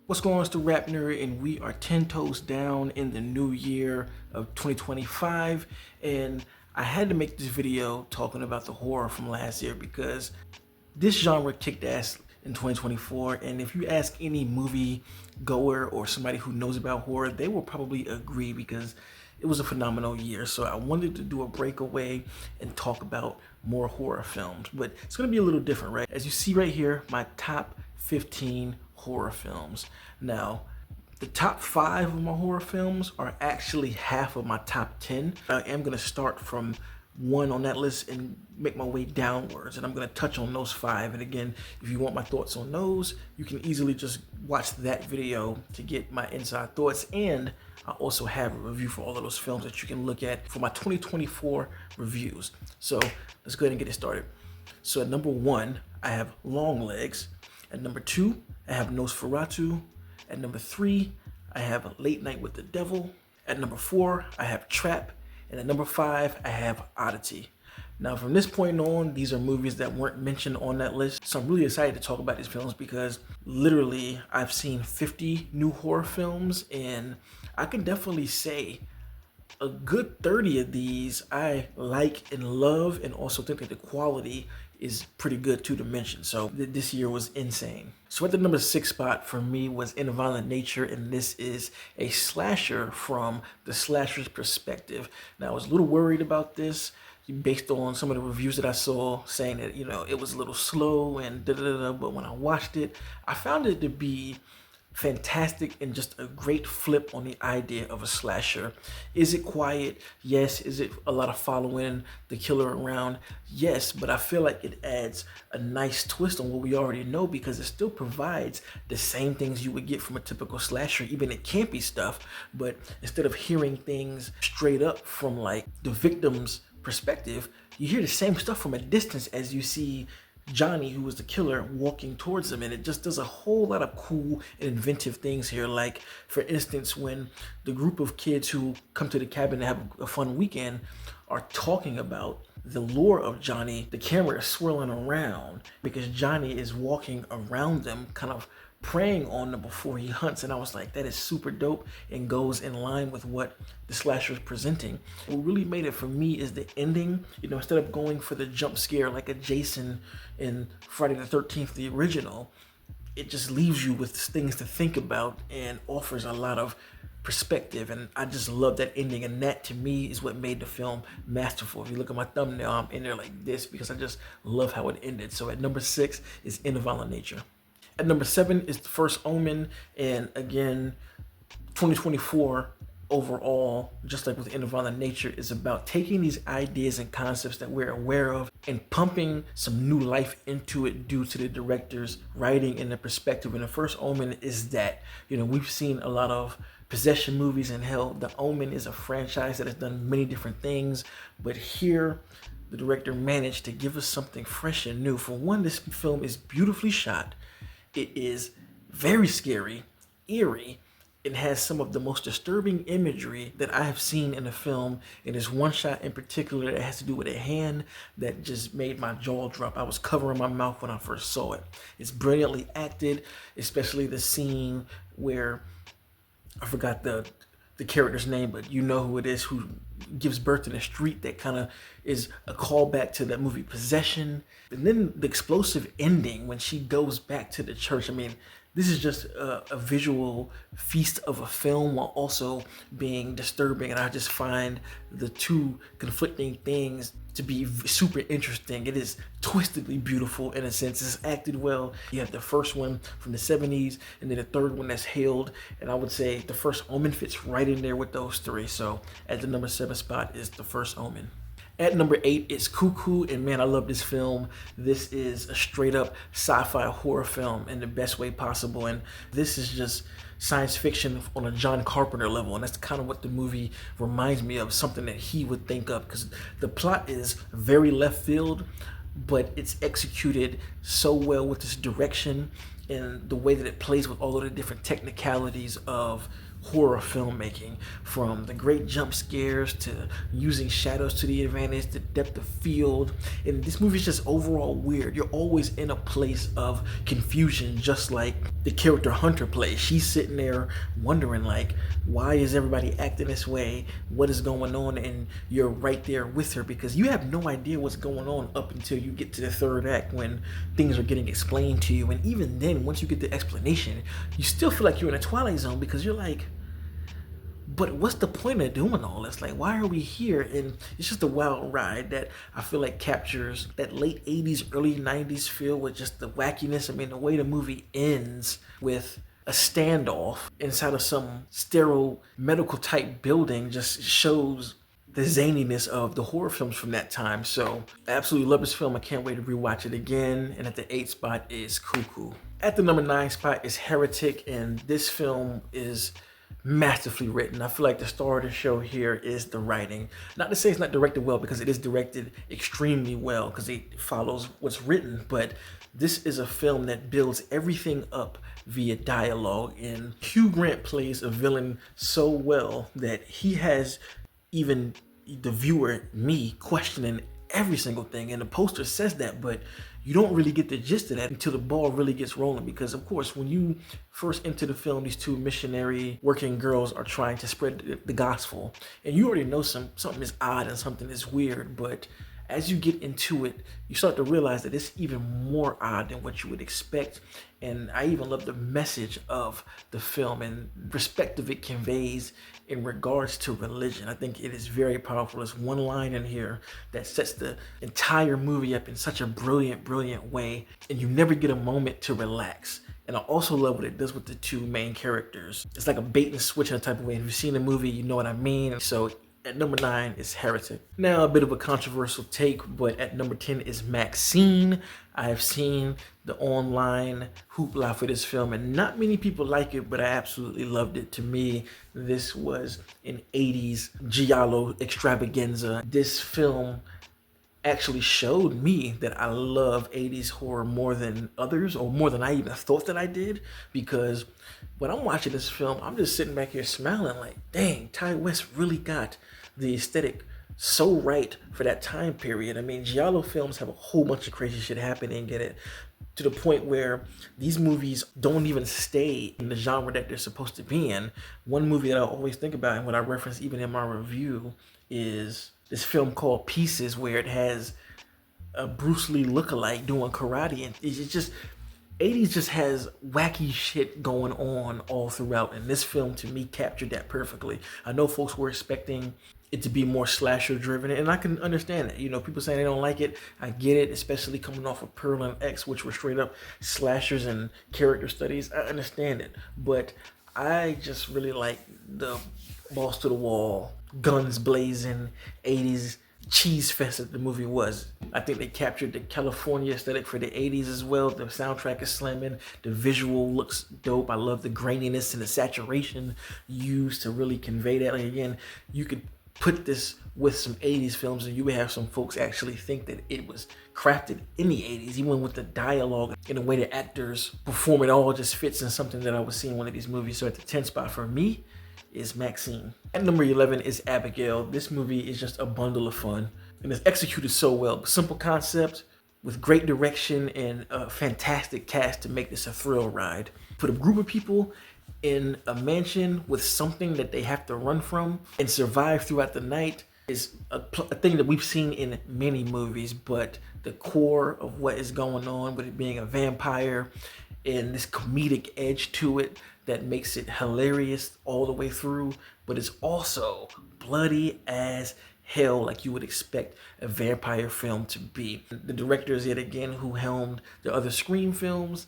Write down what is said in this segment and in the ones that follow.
What's going on? It's the RapNerd, and we are 10 toes down in the new year of 2025. And I had to make this video talking about the horror from last year because this genre kicked ass in 2024. And if you ask any movie goer or somebody who knows about horror, they will probably agree because it was a phenomenal year. So I wanted to do a breakaway and talk about more horror films, but it's going to be a little different, right? As you see right here, my top 15 horror films. Now, the top 5 of my horror films are actually half of my top 10. I am going to start from 1 on that list and make my way downwards, and I'm going to touch on those 5. And again, if you want my thoughts on those, you can easily just watch that video to get my inside thoughts. And I also have a review for all of those films that you can look at for my 2024 reviews. So let's go ahead and get it started. So at number 1, I have Longlegs. At number 2, I have Nosferatu. At number 3, I have Late Night with the Devil. At number 4, I have Trap. And at number 5, I have Oddity. Now, from this point on, these are movies that weren't mentioned on that list. So I'm really excited to talk about these films because literally I've seen 50 new horror films, and I can definitely say a good 30 of these I like and love, and also think that the quality is pretty good too to mention. So this year was insane. So at the number 6 spot for me was In Violent Nature, and this is a slasher from the slasher's perspective. Now, I was a little worried about this based on some of the reviews that I saw saying that, it was a little slow and da-da-da-da, but when I watched it, I found it to be fantastic and just a great flip on the idea of a slasher. Is it quiet? Yes. Is it a lot of following the killer around? Yes, but I feel like it adds a nice twist on what we already know, because it still provides the same things you would get from a typical slasher, even it campy stuff, but instead of hearing things straight up from like the victim's perspective, you hear the same stuff from a distance as you see Johnny, who was the killer, walking towards them. And it just does a whole lot of cool and inventive things here. Like, for instance, when the group of kids who come to the cabin to have a fun weekend are talking about the lore of Johnny, the camera is swirling around because Johnny is walking around them, kind of preying on them before he hunts. And I was like, that is super dope and goes in line with what the slasher is presenting. What really made it for me is the ending. Instead of going for the jump scare like a Jason in Friday the 13th, the original, it just leaves you with things to think about and offers a lot of perspective. And I just love that ending, and that to me is what made the film masterful. If you look at my thumbnail, I'm in there like this because I just love how it ended. So at number 6 is In Violent Nature. At number 7 is The First Omen, and again, 2024 overall, just like with In Violent Nature, is about taking these ideas and concepts that we're aware of and pumping some new life into it due to the director's writing and the perspective. And The First Omen is that, we've seen a lot of possession movies, and hell, The Omen is a franchise that has done many different things, but here the director managed to give us something fresh and new. For one, this film is beautifully shot. It is very scary, eerie. It has some of the most disturbing imagery that I have seen in a film. And there's one shot in particular that has to do with a hand that just made my jaw drop. I was covering my mouth when I first saw it. It's brilliantly acted, especially the scene where, I forgot the character's name, but you know who it is, who gives birth in the street. That kind of is a callback to that movie Possession. And then the explosive ending when she goes back to the church. I mean, this is just a visual feast of a film while also being disturbing. And I just find the two conflicting things to be super interesting. It is twistedly beautiful in a sense. It's acted well. You have the first one from the 70s, and then the third one that's hailed. And I would say The First Omen fits right in there with those three. So at the number 7 spot is The First Omen. At number 8 is Cuckoo, and man, I love this film. This is a straight up sci-fi horror film in the best way possible, and this is just science fiction on a John Carpenter level, and that's kind of what the movie reminds me of, something that he would think of, because the plot is very left field, but it's executed so well with this direction and the way that it plays with all of the different technicalities of horror filmmaking, from the great jump scares to using shadows to the advantage, the depth of field. And this movie is just overall weird. You're always in a place of confusion, just like the character Hunter plays. She's sitting there wondering, like, why is everybody acting this way? What is going on? And you're right there with her because you have no idea what's going on up until you get to the third act when things are getting explained to you. And even then, once you get the explanation, you still feel like you're in a Twilight Zone because you're like, but what's the point of doing all this? Like, why are we here? And it's just a wild ride that I feel like captures that late 80s, early 90s feel with just the wackiness. I mean, the way the movie ends with a standoff inside of some sterile medical type building just shows the zaniness of the horror films from that time. So I absolutely love this film. I can't wait to rewatch it again. And at the 8th spot is Cuckoo. At the number 9 spot is Heretic, and this film is masterfully written. I feel like the star of the show here is the writing. Not to say it's not directed well, because it is directed extremely well because it follows what's written, but this is a film that builds everything up via dialogue, and Hugh Grant plays a villain so well that he has even the viewer, me, questioning every single thing. And the poster says that, but you don't really get the gist of that until the ball really gets rolling, because of course when you first enter the film, these two missionary working girls are trying to spread the gospel, and you already know something is odd and something is weird, but as you get into it, you start to realize that it's even more odd than what you would expect. And I even love the message of the film and perspective it conveys in regards to religion. I think it is very powerful. There's one line in here that sets the entire movie up in such a brilliant, brilliant way, and you never get a moment to relax. And I also love what it does with the two main characters. It's like a bait and switch in a type of way. If you've seen the movie, you know what I mean. So at number 9 is Heretic. Now, a bit of a controversial take, but at number 10 is Maxine. I have seen the online hoopla for this film, and not many people like it, but I absolutely loved it. To me, this was an 80s giallo extravaganza. This film actually showed me that I love 80s horror more than others, or more than I even thought that I did, because when I'm watching this film, I'm just sitting back here smiling like, dang, Ty West really got the aesthetic so right for that time period. I mean, giallo films have a whole bunch of crazy shit happening in it, to the point where these movies don't even stay in the genre that they're supposed to be in. One movie that I always think about, and what I reference even in my review, is this film called Pieces, where it has a Bruce Lee lookalike doing karate, and it's just 80s just has wacky shit going on all throughout, and this film to me captured that perfectly. I know folks were expecting it to be more slasher driven, and I can understand that. You know, people saying they don't like it, I get it, especially coming off of Pearl and X, which were straight up slashers and character studies. I understand it, but I just really like the balls to the wall, guns blazing 80s cheese fest that the movie was. I think they captured the California aesthetic for the 80s as well. The soundtrack is slamming, the visual looks dope. I love the graininess and the saturation used to really convey that. Like, again, you could put this with some 80s films and you would have some folks actually think that it was crafted in the 80s, even with the dialogue and the way the actors perform. It all just fits in something that I was seeing in one of these movies. So at the 10th spot for me is Maxine. At number 11 is Abigail. This movie is just a bundle of fun, and it's executed so well. Simple concept with great direction and a fantastic cast to make this a thrill ride. Put a group of people in a mansion with something that they have to run from and survive throughout the night is a thing that we've seen in many movies, but the core of what is going on with it being a vampire and this comedic edge to it that makes it hilarious all the way through, but it's also bloody as hell, like you would expect a vampire film to be. The directors, yet again, who helmed the other Scream films,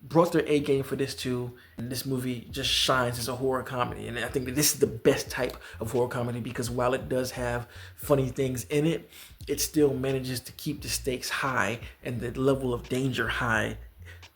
brought their A game for this too, and this movie just shines as a horror comedy. And I think that this is the best type of horror comedy, because while it does have funny things in it, it still manages to keep the stakes high and the level of danger high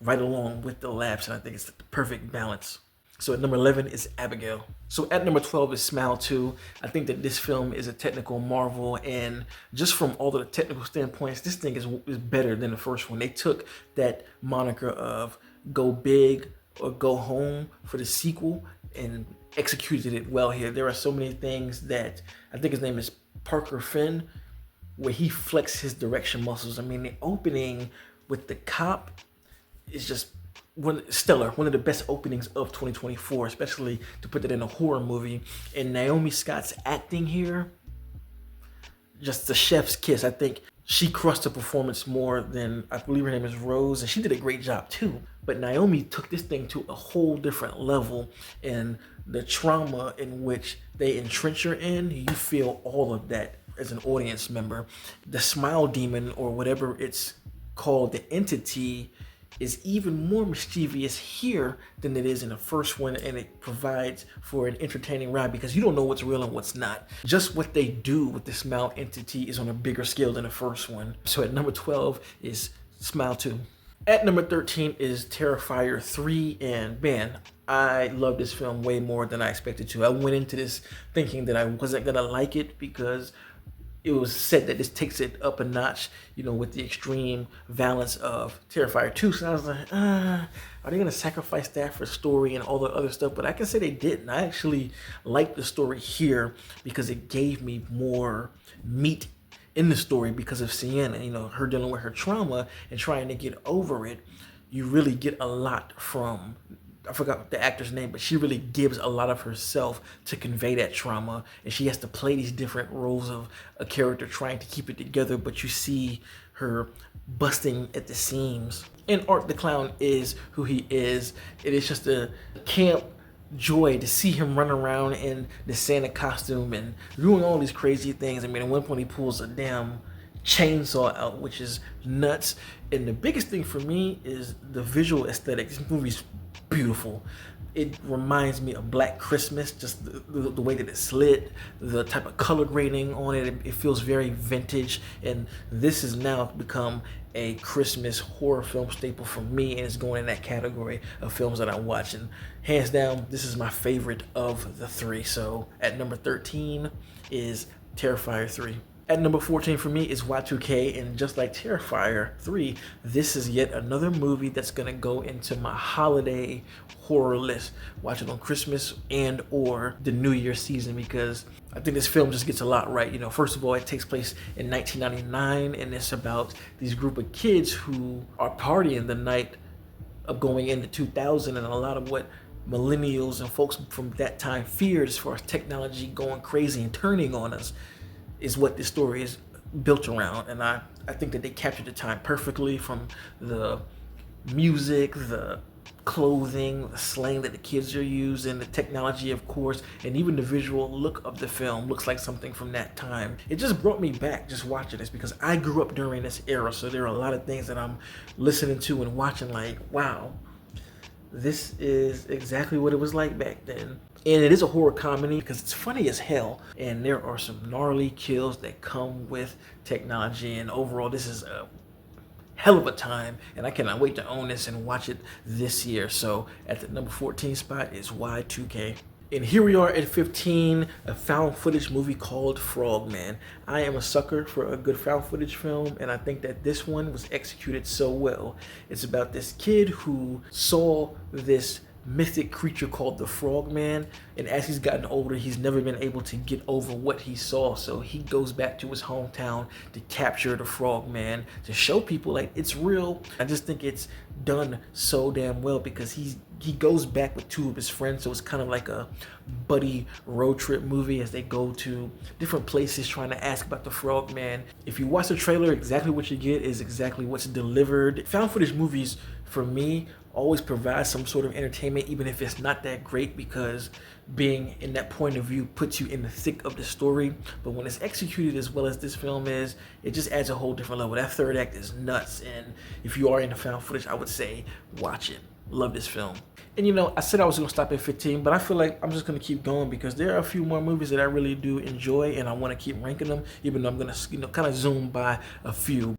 right along with the laughs, and I think it's the perfect balance. So at number 11 is Abigail. So at number 12 is Smile 2. I think that this film is a technical marvel, and just from all of the technical standpoints, this thing is better than the first one. They took that moniker of go big or go home for the sequel and executed it well here. There are so many things that, I think his name is Parker Finn, where he flexed his direction muscles. I mean, the opening with the cop is just stellar. One of the best openings of 2024, especially to put that in a horror movie. And Naomi Scott's acting here, just the chef's kiss. I think she crushed the performance more than, I believe her name is Rose, and she did a great job too. But Naomi took this thing to a whole different level, and the trauma in which they entrench her in, you feel all of that as an audience member. The smile demon, or whatever it's called, the entity, is even more mischievous here than it is in the first one, and it provides for an entertaining ride because you don't know what's real and what's not. Just what they do with the Smile entity is on a bigger scale than the first one. So at number 12 is Smile 2. At number 13 is Terrifier 3, and man, I love this film way more than I expected to. I went into this thinking that I wasn't gonna like it because it was said that this takes it up a notch, you know, with the extreme violence of Terrifier 2. So I was like, are they gonna sacrifice that for story and all the other stuff? But I can say they didn't. I actually liked the story here because it gave me more meat in the story because of Sienna, you know, her dealing with her trauma and trying to get over it. You really get a lot from, I forgot the actor's name, but she really gives a lot of herself to convey that trauma, and she has to play these different roles of a character trying to keep it together, but you see her busting at the seams. And Art the Clown is who he is. It is just a camp joy to see him run around in the Santa costume and doing all these crazy things. I mean, at one point he pulls a damn chainsaw out, which is nuts. And the biggest thing for me is the visual aesthetic. This movie's beautiful. It reminds me of Black Christmas, just the way that it's lit, the type of color grading on it. It feels very vintage, and this has now become a Christmas horror film staple for me, and it's going in that category of films that I watch. And hands down, this is my favorite of the three. So at number 13 is Terrifier 3. At number 14 for me is Y2K, and just like Terrifier 3, this is yet another movie that's gonna go into my holiday horror list. Watch it on Christmas and or the New Year season, because I think this film just gets a lot right. You know, first of all, it takes place in 1999, and it's about these group of kids who are partying the night of going into 2000, and a lot of what millennials and folks from that time feared as far as technology going crazy and turning on us is what this story is built around. And I think that they captured the time perfectly, from the music, the clothing, the slang that the kids are using, the technology, of course, and even the visual look of the film looks like something from that time. It just brought me back just watching this, because I grew up during this era, so there are a lot of things that I'm listening to and watching like, wow, this is exactly what it was like back then. And it is a horror comedy because it's funny as hell, and there are some gnarly kills that come with technology, and overall this is a hell of a time, and I cannot wait to own this and watch it this year. So at the number 14 spot is Y2K. And here we are at 15, a found footage movie called Frogman. I am a sucker for a good found footage film, and I think that this one was executed so well. It's about this kid who saw this mythic creature called the Frogman, and as he's gotten older, he's never been able to get over what he saw, so he goes back to his hometown to capture the Frogman, to show people like it's real. I just think it's done so damn well, because he goes back with two of his friends, so it's kind of like a buddy road trip movie as they go to different places trying to ask about the Frogman. If you watch the trailer, exactly what you get is exactly what's delivered. Found footage movies, for me, always provide some sort of entertainment, even if it's not that great, because being in that point of view puts you in the thick of the story. But when it's executed as well as this film is, it just adds a whole different level. That third act is nuts, and if you are into found footage, I would say watch it. Love this film. And you know, I said I was gonna stop at 15, but I feel like I'm just gonna keep going, because there are a few more movies that I really do enjoy, and I want to keep ranking them, even though I'm gonna, you know, kind of zoom by a few.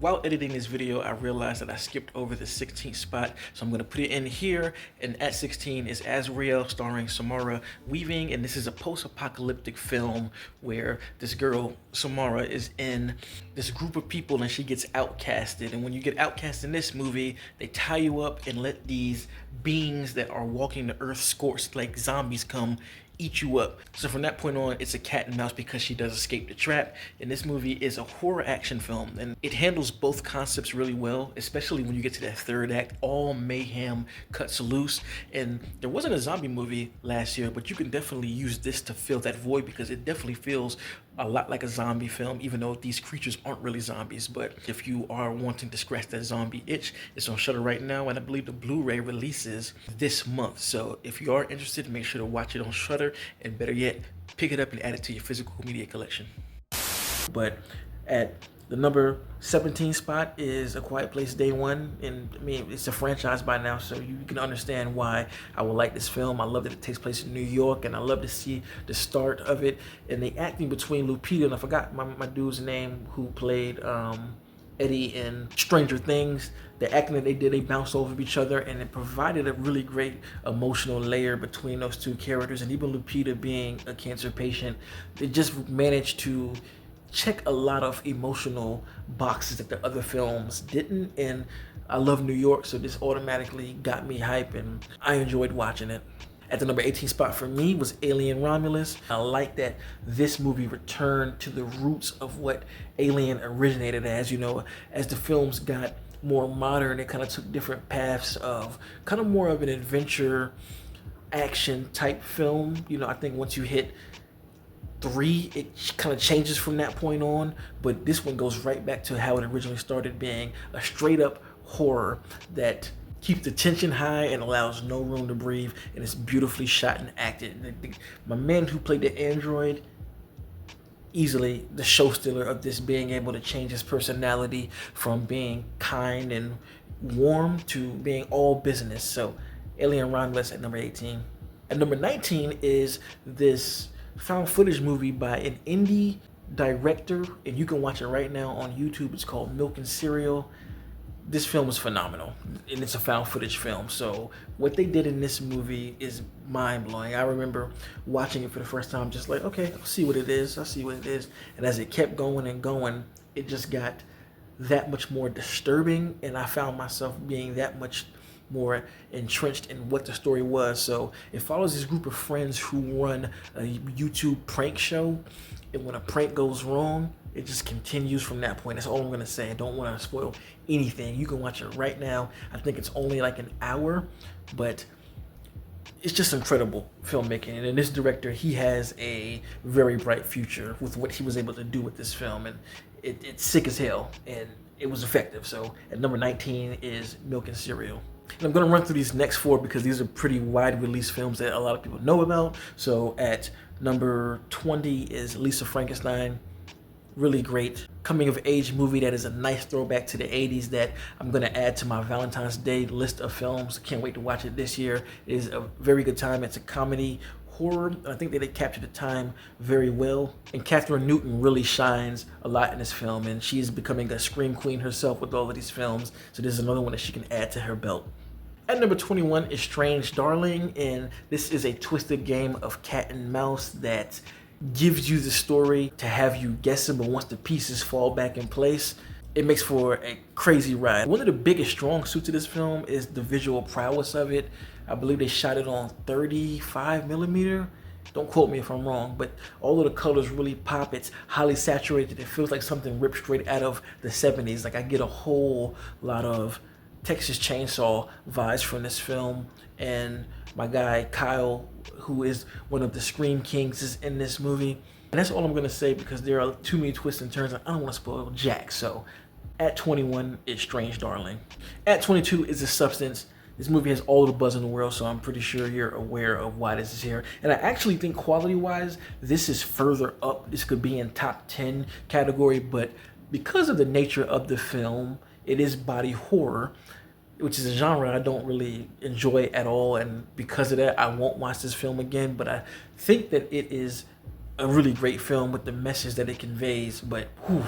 While editing this video, I realized that I skipped over the 16th spot, so I'm going to put it in here. And at 16 is Azrael, starring Samara Weaving, and this is a post-apocalyptic film where this girl, Samara, is in this group of people and she gets outcasted. And when you get outcast in this movie, they tie you up and let these beings that are walking the earth scorched like zombies come eat you up. So from that point on, it's a cat and mouse because she does escape the trap. And this movie is a horror action film, and it handles both concepts really well, especially when you get to that third act. All mayhem cuts loose. And there wasn't a zombie movie last year, but you can definitely use this to fill that void because it definitely feels a lot like a zombie film, even though these creatures aren't really zombies. But if you are wanting to scratch that zombie itch, it's on Shudder right now, and I believe the Blu-ray releases this month. So if you are interested, make sure to watch it on Shudder, and better yet, pick it up and add it to your physical media collection. But at the number 17 spot is A Quiet Place Day One, and I mean, it's a franchise by now, so you can understand why I would like this film. I love that it takes place in New York, and I love to see the start of it. And the acting between Lupita, and I forgot my dude's name who played Eddie in Stranger Things. The acting that they did, they bounced off of each other, and it provided a really great emotional layer between those two characters. And even Lupita being a cancer patient, they just managed to check a lot of emotional boxes that the other films didn't. And I love New York, so this automatically got me hype, and I enjoyed watching it. At the number 18 spot for me was Alien Romulus. I like that this movie returned to the roots of what Alien originated as. You know, as the films got more modern, it kind of took different paths of kind of more of an adventure action type film. You know, I think once you hit 3, it kind of changes from that point on, but this one goes right back to how it originally started, being a straight up horror that keeps the tension high and allows no room to breathe, and it's beautifully shot and acted. My man who played the android, easily the show stealer of this, being able to change his personality from being kind and warm to being all business. So Alien Romulus at number 18. At number 19 is this found footage movie by an indie director, and you can watch it right now on YouTube. It's called Milk and Cereal. This film is phenomenal, and it's a found footage film. So what they did in this movie is mind-blowing. I remember watching it for the first time, just like, okay, I'll see what it is. And as it kept going and going, it just got that much more disturbing, and I found myself being that much more entrenched in what the story was. So it follows this group of friends who run a YouTube prank show, and when a prank goes wrong, it just continues from that point. That's all I'm gonna say. I don't want to spoil anything. You can watch it right now. I think it's only like an hour, but it's just incredible filmmaking. And this director, he has a very bright future with what he was able to do with this film, and it's sick as hell, and it was effective. So at number 19 is Milk and Cereal. And I'm going to run through these next 4 because these are pretty wide release films that a lot of people know about. So at number 20 is Lisa Frankenstein. Really great coming of age movie that is a nice throwback to the 80s that I'm going to add to my Valentine's Day list of films. Can't wait to watch it this year. It is a very good time. It's a comedy horror. I think that they captured the time very well. And Catherine Newton really shines a lot in this film, and she's becoming a scream queen herself with all of these films. So this is another one that she can add to her belt. At number 21 is Strange Darling, and this is a twisted game of cat and mouse that gives you the story to have you guessing, but once the pieces fall back in place, it makes for a crazy ride. One of the biggest strong suits of this film is the visual prowess of it. I believe they shot it on 35 millimeter. Don't quote me if I'm wrong, but all of the colors really pop. It's highly saturated. It feels like something ripped straight out of the 70s. Like I get a whole lot of Texas Chainsaw vibes from this film, and my guy Kyle, who is one of the Scream Kings, is in this movie. And that's all I'm gonna say because there are too many twists and turns. I don't want to spoil Jack. So at 21 is Strange Darling. At 22 is The Substance. This movie has all the buzz in the world, so I'm pretty sure you're aware of why this is here. And I actually think quality-wise, this is further up. This could be in top 10 category, but because of the nature of the film, it is body horror, which is a genre I don't really enjoy at all. And because of that, I won't watch this film again. But I think that it is a really great film with the message that it conveys. But whew,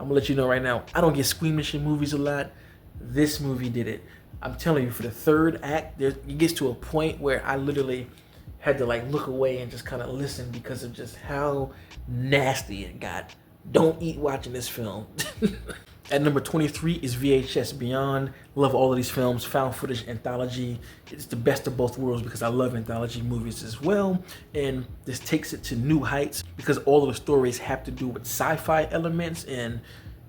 I'm gonna let you know right now, I don't get squeamish in movies a lot. This movie did it. I'm telling you, for the third act, it gets to a point where I literally had to like look away and just kind of listen because of just how nasty it got. Don't eat watching this film. At number 23 is VHS Beyond. Love all of these films, found footage anthology. It's the best of both worlds because I love anthology movies as well. And this takes it to new heights because all of the stories have to do with sci-fi elements and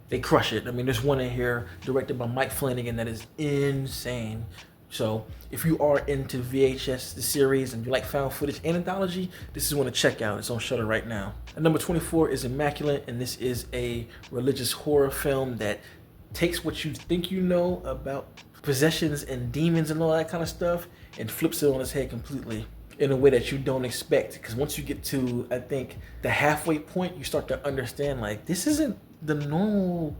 they crush it. I mean, there's one in here directed by Mike Flanagan that is insane. So if you are into VHS, the series, and you like found footage and anthology, this is one to check out. It's on Shudder right now. At number 24 is Immaculate, and this is a religious horror film that takes what you think you know about possessions and demons and all that kind of stuff and flips it on its head completely in a way that you don't expect. Because once you get to, I think, the halfway point, you start to understand, like, this isn't the normal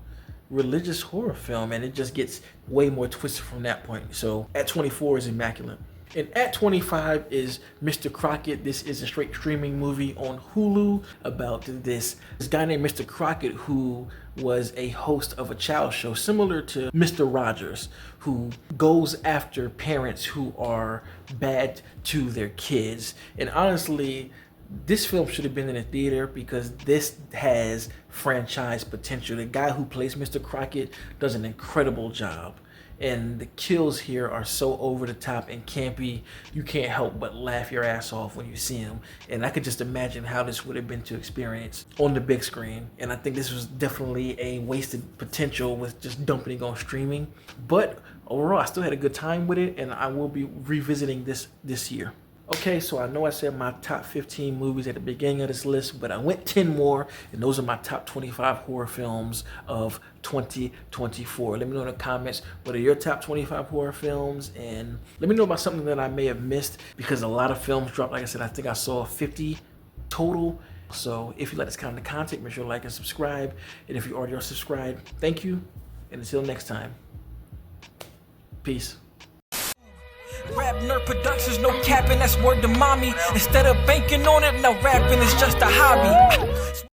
religious horror film, and it just gets way more twisted from that point. So at 24 is Immaculate. And at 25 is Mr. Crockett. This is a straight streaming movie on Hulu about this guy named Mr. Crockett who was a host of a child show similar to Mr. Rogers, who goes after parents who are bad to their kids. And honestly, this film should have been in a theater because this has franchise potential. The guy who plays Mr. Crockett does an incredible job. And the kills here are so over the top and campy, you can't help but laugh your ass off when you see them. And I could just imagine how this would have been to experience on the big screen. And I think this was definitely a wasted potential with just dumping it on streaming. But overall, I still had a good time with it, and I will be revisiting this year. Okay, so I know I said my top 15 movies at the beginning of this list, but I went 10 more, and those are my top 25 horror films of 2024. Let me know in the comments what are your top 25 horror films, and let me know about something that I may have missed because a lot of films dropped. Like I said, I think I saw 50 total. So if you like this kind of content, make sure to like and subscribe. And if you already are subscribed, thank you, and until next time, peace. RapNerd Productions, no capping, that's word to mommy. Instead of banking on it, now rapping is just a hobby.